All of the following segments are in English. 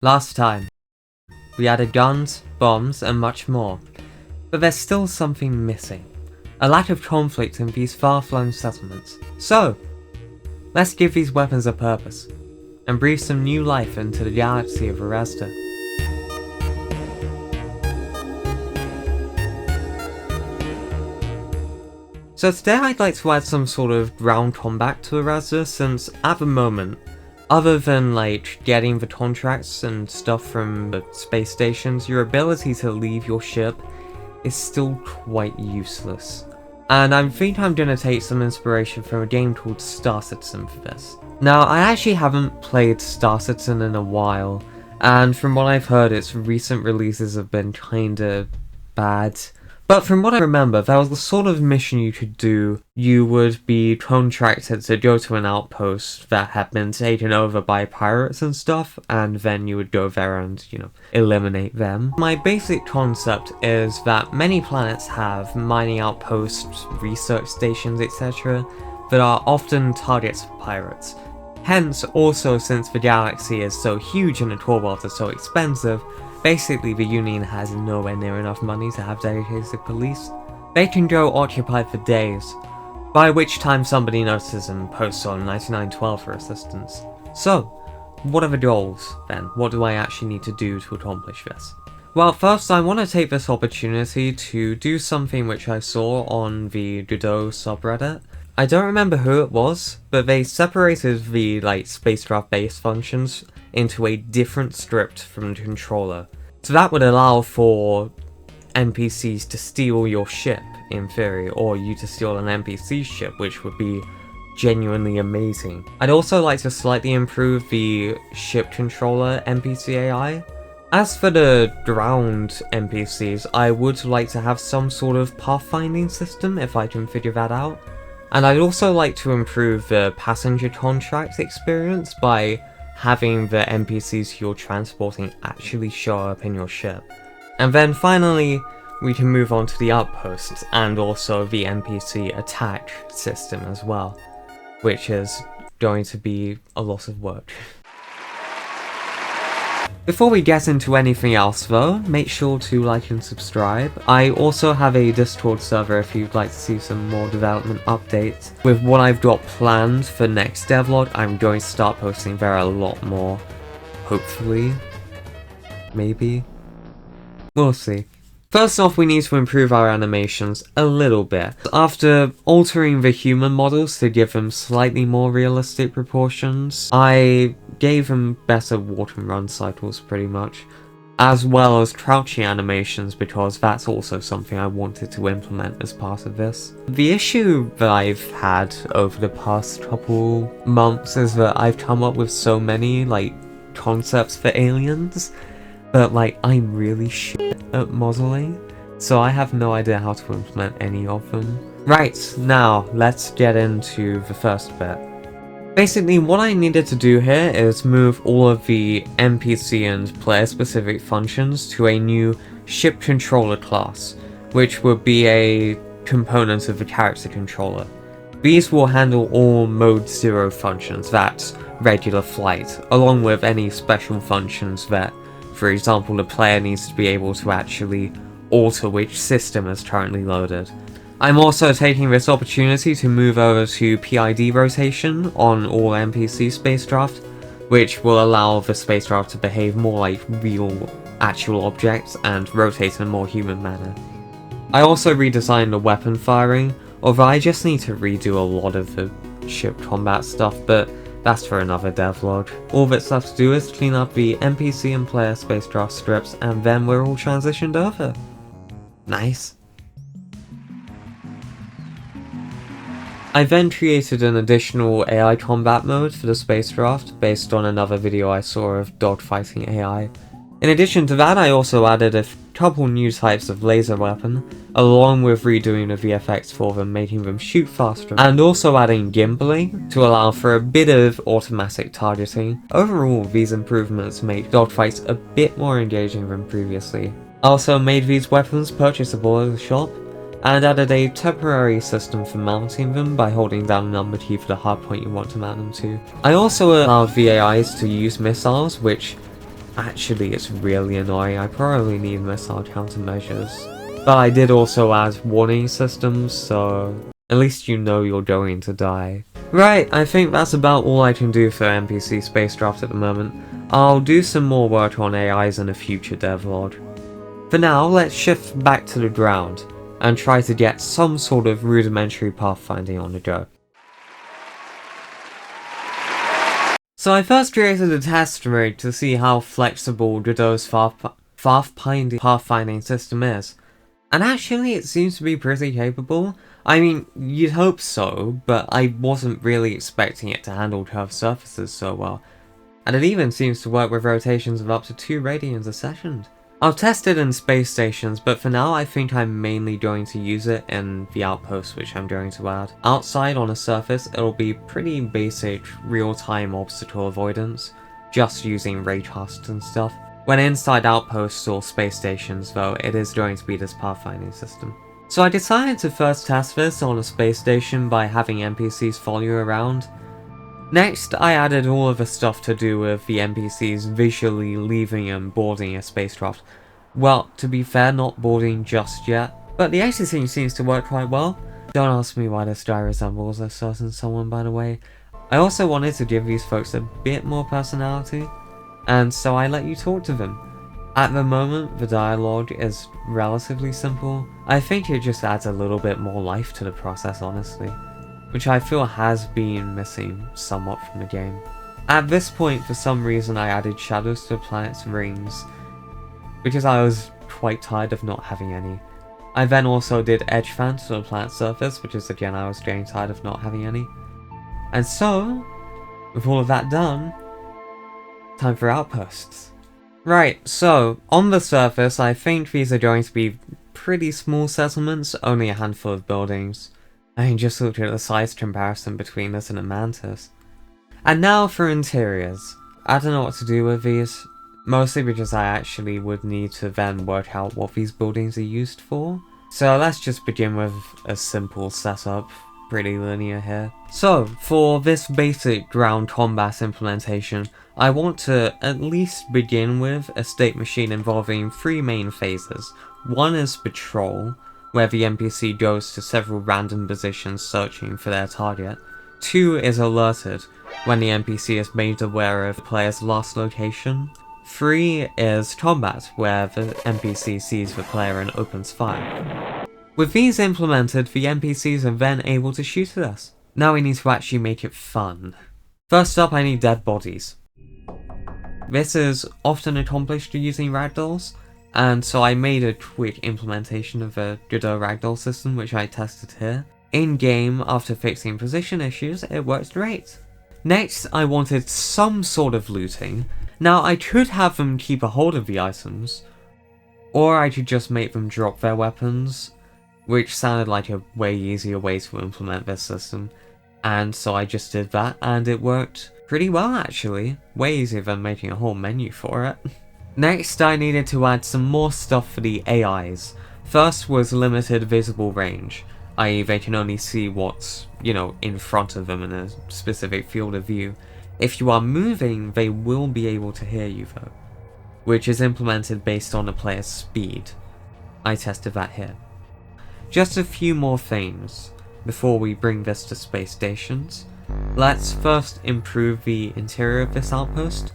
Last time, we added guns, bombs, and much more, but there's still something missing. A lack of conflict in these far-flung settlements. So, let's give these weapons a purpose, and breathe some new life into the galaxy of Erasda. So today I'd like to add some sort of ground combat to Erasda, since at the moment, other than getting the contracts and stuff from the space stations, your ability to leave your ship is still quite useless. And I think I'm gonna take some inspiration from a game called Star Citizen for this. Now, I actually haven't played Star Citizen in a while, and from what I've heard, its recent releases have been kinda bad. But from what I remember, there was the sort of mission you could do. You would be contracted to go to an outpost that had been taken over by pirates and stuff, and then you would go there and, eliminate them. My basic concept is that many planets have mining outposts, research stations, etc. that are often targets for pirates. Hence, also since the galaxy is so huge and the core worlds are so expensive, basically the Union has nowhere near enough money to have dedicated police. They can go occupied for days, by which time somebody notices and posts on 9912 for assistance. So, what are the goals then? What do I actually need to do to accomplish this? Well, first I want to take this opportunity to do something which I saw on the Godot subreddit. I don't remember who it was, but they separated the spacecraft base functions into a different script from the controller. So that would allow for NPCs to steal your ship, in theory, or you to steal an NPC ship, which would be genuinely amazing. I'd also like to slightly improve the ship controller NPC AI. As for the ground NPCs, I would like to have some sort of pathfinding system if I can figure that out. And I'd also like to improve the passenger contract experience by having the NPCs you're transporting actually show up in your ship. And then finally, we can move on to the outposts and also the NPC attack system as well, which is going to be a lot of work. Before we get into anything else though, make sure to like and subscribe. I also have a Discord server if you'd like to see some more development updates. With what I've got planned for next devlog, I'm going to start posting there a lot more. Hopefully. Maybe. We'll see. First off, we need to improve our animations a little bit. After altering the human models to give them slightly more realistic proportions, I gave them better walk and run cycles pretty much, as well as crouching animations because that's also something I wanted to implement as part of this. The issue that I've had over the past couple months is that I've come up with so many concepts for aliens, but I'm really shit at modeling, so I have no idea how to implement any of them. Right, now let's get into the first bit. Basically, what I needed to do here is move all of the NPC and player-specific functions to a new ship controller class, which would be a component of the character controller. These will handle all Mode 0 functions, that's regular flight, along with any special functions that, for example, the player needs to be able to actually alter which system is currently loaded. I'm also taking this opportunity to move over to PID rotation on all NPC spacecraft, which will allow the spacecraft to behave more like real, actual objects and rotate in a more human manner. I also redesigned the weapon firing, although I just need to redo a lot of the ship combat stuff, but that's for another devlog. All that's left to do is clean up the NPC and player spacecraft scripts, and then we're all transitioned over. Nice. I then created an additional AI combat mode for the spacecraft based on another video I saw of dogfighting AI. In addition to that, I also added a couple new types of laser weapon, along with redoing the VFX for them, making them shoot faster, and also adding gimbaling to allow for a bit of automatic targeting. Overall, these improvements make dogfights a bit more engaging than previously. I also made these weapons purchasable at the shop, and added a temporary system for mounting them by holding down the number key for the hardpoint you want to mount them to. I also allowed VAIs to use missiles, which Actually, it's really annoying. I probably need missile countermeasures. But I did also add warning systems, so at least you know you're going to die. Right, I think that's about all I can do for NPC Spacecraft at the moment. I'll do some more work on AIs in a future devlog. For now, let's shift back to the ground and try to get some sort of rudimentary pathfinding on the go. So I first created a test rig to see how flexible Godot's pathfinding system is. And actually it seems to be pretty capable. I mean, you'd hope so, but I wasn't really expecting it to handle curved surfaces so well. And it even seems to work with rotations of up to 2 radians a second. I'll test it in space stations, but for now I think I'm mainly going to use it in the Outposts, which I'm going to add. Outside on a surface, it'll be pretty basic real-time obstacle avoidance, just using raycasts and stuff. When inside Outposts or space stations though, it is going to be this pathfinding system. So I decided to first test this on a space station by having NPCs follow you around. Next, I added all of the stuff to do with the NPCs visually leaving and boarding a spacecraft. Well, to be fair, not boarding just yet, but the exiting seems to work quite well. Don't ask me why this guy resembles a certain someone, by the way. I also wanted to give these folks a bit more personality, and so I let you talk to them. At the moment, the dialogue is relatively simple. I think it just adds a little bit more life to the process, honestly, which I feel has been missing somewhat from the game. At this point, for some reason, I added shadows to the planet's rings, because I was quite tired of not having any. I then also did edge fans to the planet's surface, which is again I was getting tired of not having any. And so, with all of that done, time for Outposts. Right, so, on the surface, I think these are going to be pretty small settlements, only a handful of buildings. I mean, just look at the size comparison between this and a mantis. And now for interiors. I don't know what to do with these, mostly because I actually would need to then work out what these buildings are used for. So let's just begin with a simple setup, pretty linear here. So, for this basic ground combat implementation, I want to at least begin with a state machine involving 3 main phases. One is patrol, where the NPC goes to several random positions searching for their target. 2 is alerted, when the NPC is made aware of the player's last location. 3 is combat, where the NPC sees the player and opens fire. With these implemented, the NPCs are then able to shoot at us. Now we need to actually make it fun. First up, I need dead bodies. This is often accomplished using ragdolls, and so I made a quick implementation of the Godot ragdoll system, which I tested here. In-game, after fixing position issues, it works great. Next, I wanted some sort of looting. Now, I could have them keep a hold of the items, or I could just make them drop their weapons, which sounded like a way easier way to implement this system. And so I just did that, and it worked pretty well actually. Way easier than making a whole menu for it. Next, I needed to add some more stuff for the AIs. First was limited visible range, i.e. they can only see what's, in front of them in a specific field of view. If you are moving, they will be able to hear you though, which is implemented based on the player's speed. I tested that here. Just a few more things before we bring this to space stations. Let's first improve the interior of this outpost.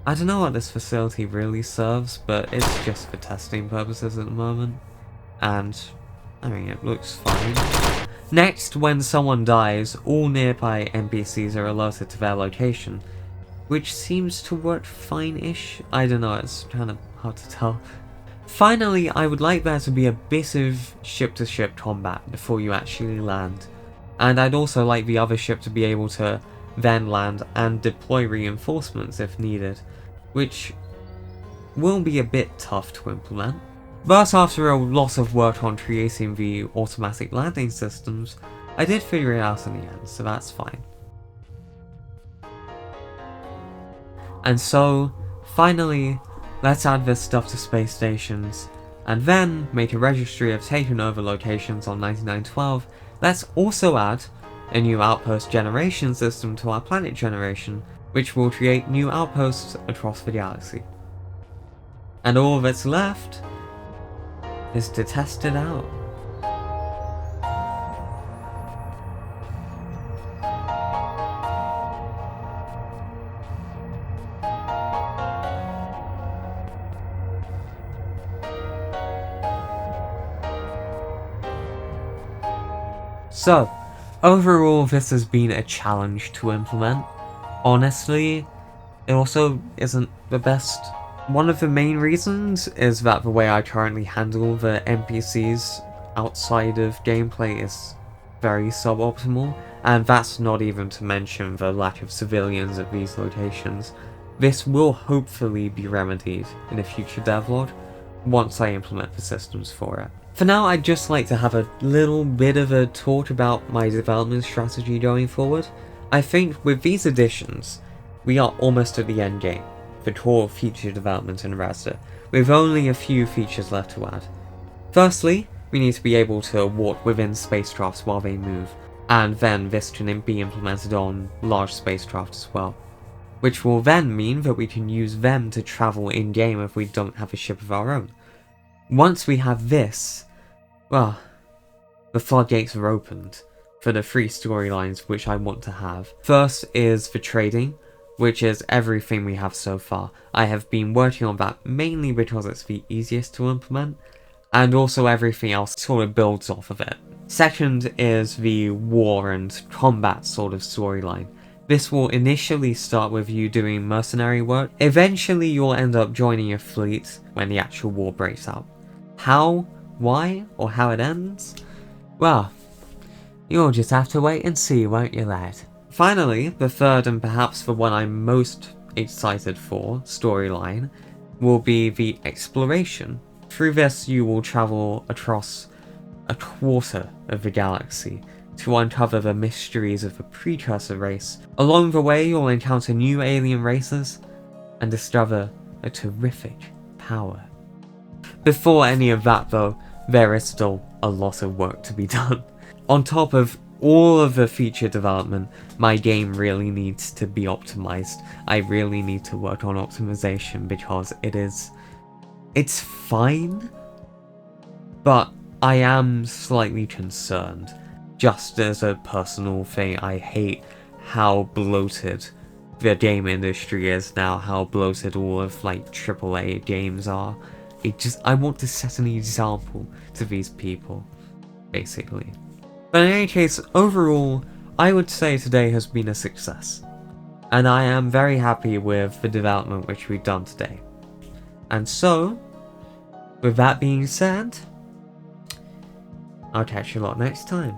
I don't know what this facility really serves, but it's just for testing purposes at the moment. And, I mean, it looks fine. Next, when someone dies, all nearby NPCs are alerted to their location, which seems to work fine-ish. I don't know, it's kind of hard to tell. Finally, I would like there to be a bit of ship-to-ship combat before you actually land. And I'd also like the other ship to be able to then land and deploy reinforcements if needed, which will be a bit tough to implement. But after a lot of work on creating the automatic landing systems, I did figure it out in the end, so that's fine. And so, finally, let's add this stuff to space stations, and then make a registry of taken over locations on 9912. Let's also add a new outpost generation system to our planet generation, which will create new outposts across the galaxy. And all that's left is to test it out. So, overall this has been a challenge to implement. Honestly, it also isn't the best. One of the main reasons is that the way I currently handle the NPCs outside of gameplay is very suboptimal, and that's not even to mention the lack of civilians at these locations. This will hopefully be remedied in a future devlog once I implement the systems for it. For now, I'd just like to have a little bit of a talk about my development strategy going forward. I think with these additions, we are almost at the end game for core feature development in Razda, with only a few features left to add. Firstly, we need to be able to walk within spacecrafts while they move, and then this can be implemented on large spacecraft as well, which will then mean that we can use them to travel in-game if we don't have a ship of our own. Once we have this, well, the floodgates are opened for the 3 storylines which I want to have. First is the trading, which is everything we have so far. I have been working on that mainly because it's the easiest to implement, and also everything else sort of builds off of it. Second is the war and combat sort of storyline. This will initially start with you doing mercenary work. Eventually you'll end up joining a fleet when the actual war breaks out. How, why, or how it ends? Well, you'll just have to wait and see, won't you, lad? Finally, the third and perhaps the one I'm most excited for storyline will be the exploration. Through this you will travel across a quarter of the galaxy to uncover the mysteries of the precursor race. Along the way you'll encounter new alien races and discover a terrific power. Before any of that though, there is still a lot of work to be done. On top of all of the feature development, my game really needs to be optimized. I really need to work on optimization because it's fine, but I am slightly concerned. Just as a personal thing, I hate how bloated the game industry is now, how bloated all of like AAA games are. I want to set an example to these people, basically. But in any case, overall, I would say today has been a success. And I am very happy with the development which we've done today. And so, with that being said, I'll catch you a lot next time.